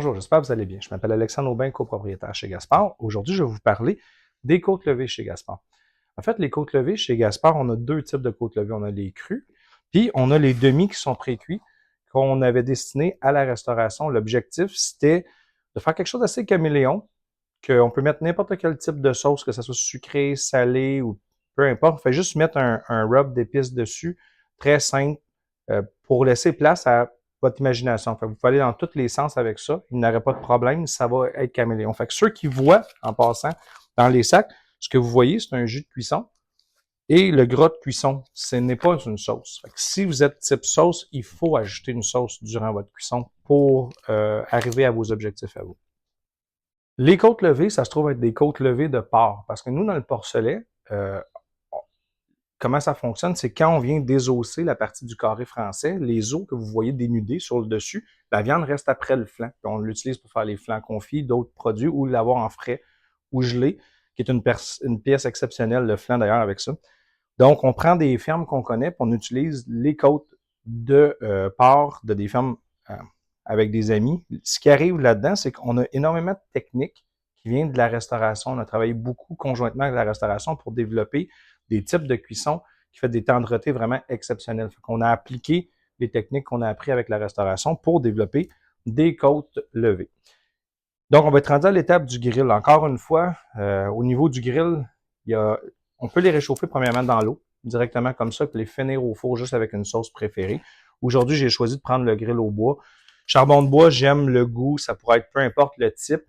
Bonjour, j'espère que vous allez bien. Je m'appelle Alexandre Aubin, copropriétaire chez Gaspard. Aujourd'hui, je vais vous parler des côtes levées chez Gaspard. En fait, les côtes levées chez Gaspard, on a deux types de côtes levées. On a les crues, puis on a les demi qui sont pré-cuits, qu'on avait destinés à la restauration. L'objectif, c'était de faire quelque chose d'assez caméléon, qu'on peut mettre n'importe quel type de sauce, que ce soit sucré, salé ou peu importe. On fait juste mettre un rub d'épices dessus, très simple, pour laisser place à votre imagination. Fait que vous pouvez aller dans tous les sens avec ça. Il n'y aurait pas de problème, ça va être caméléon. Fait que ceux qui voient, en passant, dans les sacs, ce que vous voyez, c'est un jus de cuisson. Et le gras de cuisson, ce n'est pas une sauce. Fait que si vous êtes type sauce, il faut ajouter une sauce durant votre cuisson pour arriver à vos objectifs à vous. Les côtes levées, ça se trouve être des côtes levées de porc. Parce que nous, dans le porcelet, comment ça fonctionne, c'est quand on vient désosser la partie du carré français, les os que vous voyez dénudés sur le dessus, la viande reste après le flanc. Puis on l'utilise pour faire les flancs confits, d'autres produits, ou l'avoir en frais ou gelé, qui est une pièce exceptionnelle, le flanc d'ailleurs, avec ça. Donc, on prend des fermes qu'on connaît, puis on utilise les côtes de porc de des fermes avec des amis. Ce qui arrive là-dedans, c'est qu'on a énormément de techniques qui viennent de la restauration. On a travaillé beaucoup conjointement avec la restauration pour développer des types de cuisson qui fait des tendretés vraiment exceptionnelles. Fait qu'on a appliqué les techniques qu'on a appris avec la restauration pour développer des côtes levées. Donc, on va être rendu à l'étape du grill. Encore une fois, au niveau du grill, on peut les réchauffer premièrement dans l'eau, directement comme ça, puis les finir au four juste avec une sauce préférée. Aujourd'hui, j'ai choisi de prendre le grill au bois. Charbon de bois, j'aime le goût, ça pourrait être peu importe le type.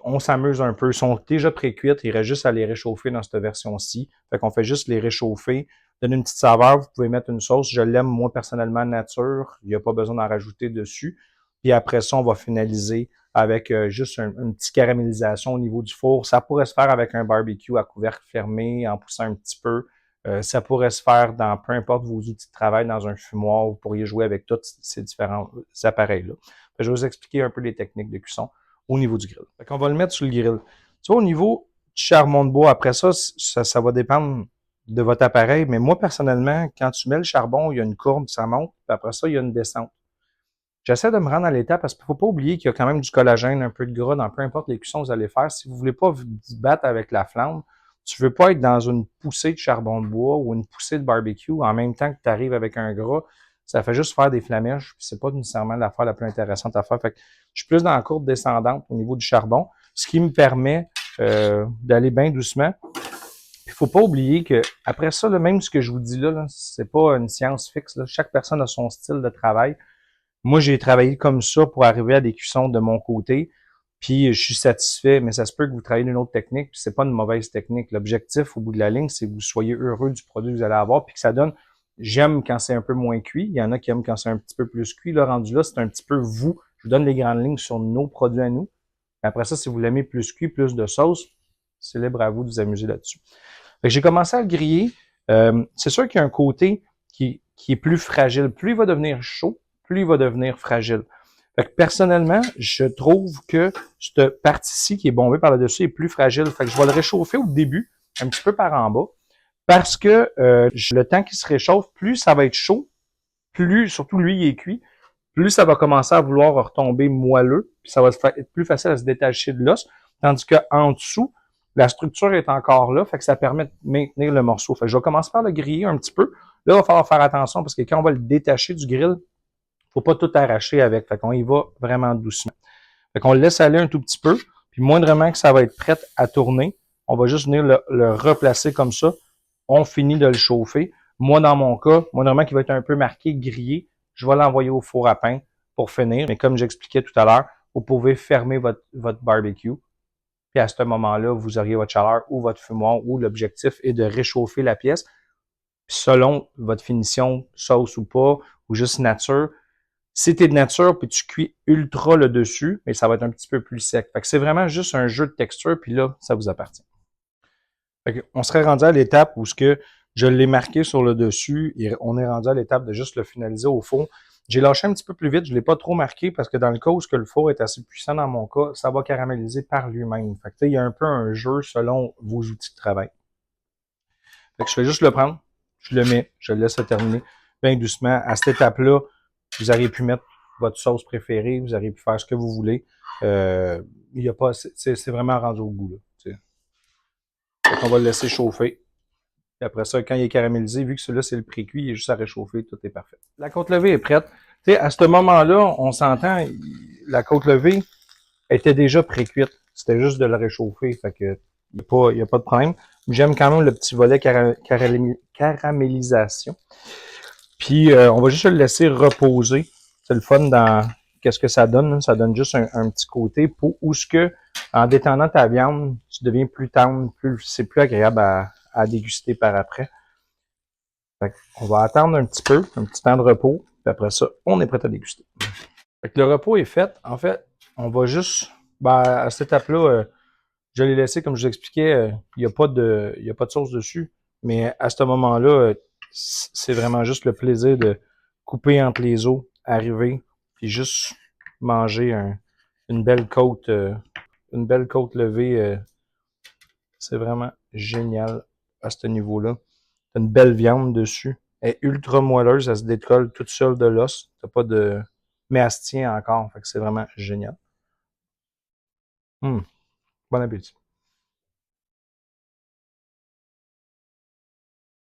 On s'amuse un peu. Ils sont déjà pré-cuites, il reste juste à les réchauffer dans cette version-ci. Fait qu'on fait juste les réchauffer, donner une petite saveur. Vous pouvez mettre une sauce. Je l'aime, moi, personnellement, nature. Il n'y a pas besoin d'en rajouter dessus. Puis après ça, on va finaliser avec juste une petite caramélisation au niveau du four. Ça pourrait se faire avec un barbecue à couvercle fermé, en poussant un petit peu. Ça pourrait se faire dans peu importe vos outils de travail, dans un fumoir. Vous pourriez jouer avec tous ces différents appareils-là. Je vais vous expliquer un peu les techniques de cuisson au niveau du grill. Fait qu'on va le mettre sur le grill. Tu vois, au niveau du charbon de bois, après ça, ça va dépendre de votre appareil, mais moi, personnellement, quand tu mets le charbon, il y a une courbe, ça monte, puis après ça, il y a une descente. J'essaie de me rendre à l'état parce qu'il ne faut pas oublier qu'il y a quand même du collagène, un peu de gras dans peu importe les cuissons que vous allez faire. Si vous ne voulez pas vous battre avec la flamme, tu ne veux pas être dans une poussée de charbon de bois ou une poussée de barbecue en même temps que tu arrives avec un gras. Ça fait juste faire des flamèches, puis c'est pas nécessairement l'affaire la plus intéressante à faire. Fait que je suis plus dans la courbe descendante au niveau du charbon, ce qui me permet d'aller bien doucement. Il faut pas oublier que après ça, là, même ce que je vous dis là, c'est pas une science fixe. Là. Chaque personne a son style de travail. Moi, j'ai travaillé comme ça pour arriver à des cuissons de mon côté, puis je suis satisfait, mais ça se peut que vous travaillez une autre technique, puis c'est pas une mauvaise technique. L'objectif, au bout de la ligne, c'est que vous soyez heureux du produit que vous allez avoir, puis que ça donne. J'aime quand c'est un peu moins cuit. Il y en a qui aiment quand c'est un petit peu plus cuit. Là, rendu là, c'est un petit peu vous. Je vous donne les grandes lignes sur nos produits à nous. Après ça, si vous l'aimez plus cuit, plus de sauce, c'est libre à vous de vous amuser là-dessus. Fait que j'ai commencé à le griller. C'est sûr qu'il y a un côté qui est plus fragile. Plus il va devenir chaud, plus il va devenir fragile. Fait que personnellement, je trouve que cette partie-ci qui est bombée par le dessus est plus fragile. Fait que je vais le réchauffer au début, un petit peu par en bas, parce que le temps qu'il se réchauffe, plus ça va être chaud, plus, surtout lui, il est cuit, plus ça va commencer à vouloir retomber moelleux, puis ça va être plus facile à se détacher de l'os, tandis qu'en dessous, la structure est encore là, fait que ça permet de maintenir le morceau. Fait que je vais commencer par le griller un petit peu. Là, il va falloir faire attention parce que quand on va le détacher du grill, faut pas tout arracher avec. Fait qu'on y va vraiment doucement. Fait qu'on le laisse aller un tout petit peu, puis moindrement que ça va être prêt à tourner, on va juste venir le replacer comme ça. On finit de le chauffer. Moi, dans mon cas, moindrement qu'il va être un peu marqué grillé, je vais l'envoyer au four à pain pour finir. Mais comme j'expliquais tout à l'heure, vous pouvez fermer votre barbecue. Puis à ce moment-là, vous auriez votre chaleur ou votre fumoir où l'objectif est de réchauffer la pièce. Puis selon votre finition, sauce ou pas, ou juste nature, si t'es de nature, puis tu cuis ultra le dessus, mais ça va être un petit peu plus sec. Fait que c'est vraiment juste un jeu de texture, puis là, ça vous appartient. Fait que on serait rendu à l'étape où ce que je l'ai marqué sur le dessus et on est rendu à l'étape de juste le finaliser au four. J'ai lâché un petit peu plus vite, je l'ai pas trop marqué parce que dans le cas où le four est assez puissant dans mon cas, ça va caraméliser par lui-même. Fait que il y a un peu un jeu selon vos outils de travail. Fait que je fais juste le prendre, je le mets, je le laisse se terminer bien doucement. À cette étape-là, vous auriez pu mettre votre sauce préférée, vous auriez pu faire ce que vous voulez. Il y a pas, c'est vraiment rendu au goût, là. On va le laisser chauffer. Et après ça, quand il est caramélisé, vu que celui-là, c'est le pré-cuit, il est juste à réchauffer, tout est parfait. La côte levée est prête. Tu sais, à ce moment-là, on s'entend, la côte levée était déjà pré-cuite. C'était juste de la réchauffer. Fait que il n'y a pas de problème. J'aime quand même le petit volet caramélisation. Puis on va juste le laisser reposer. C'est le fun dans qu'est-ce que ça donne. Là. Ça donne juste un petit côté pour où ce que, en détendant ta viande, tu deviens plus tendre, c'est plus agréable à déguster par après. Fait on va attendre un petit peu, un petit temps de repos, puis après ça, on est prêt à déguster. Fait que le repos est fait. En fait, on va juste, à cette étape-là, je l'ai laissé, comme je vous expliquais, il n'y a pas de sauce dessus. Mais à ce moment-là, c'est vraiment juste le plaisir de couper entre les os, arriver, puis juste manger une belle côte levée. C'est vraiment génial à ce niveau-là. T'as une belle viande dessus. Elle est ultra moelleuse, elle se décolle toute seule de l'os. T'as pas de. Mais elle se tient encore. Fait que c'est vraiment génial. Bon appétit.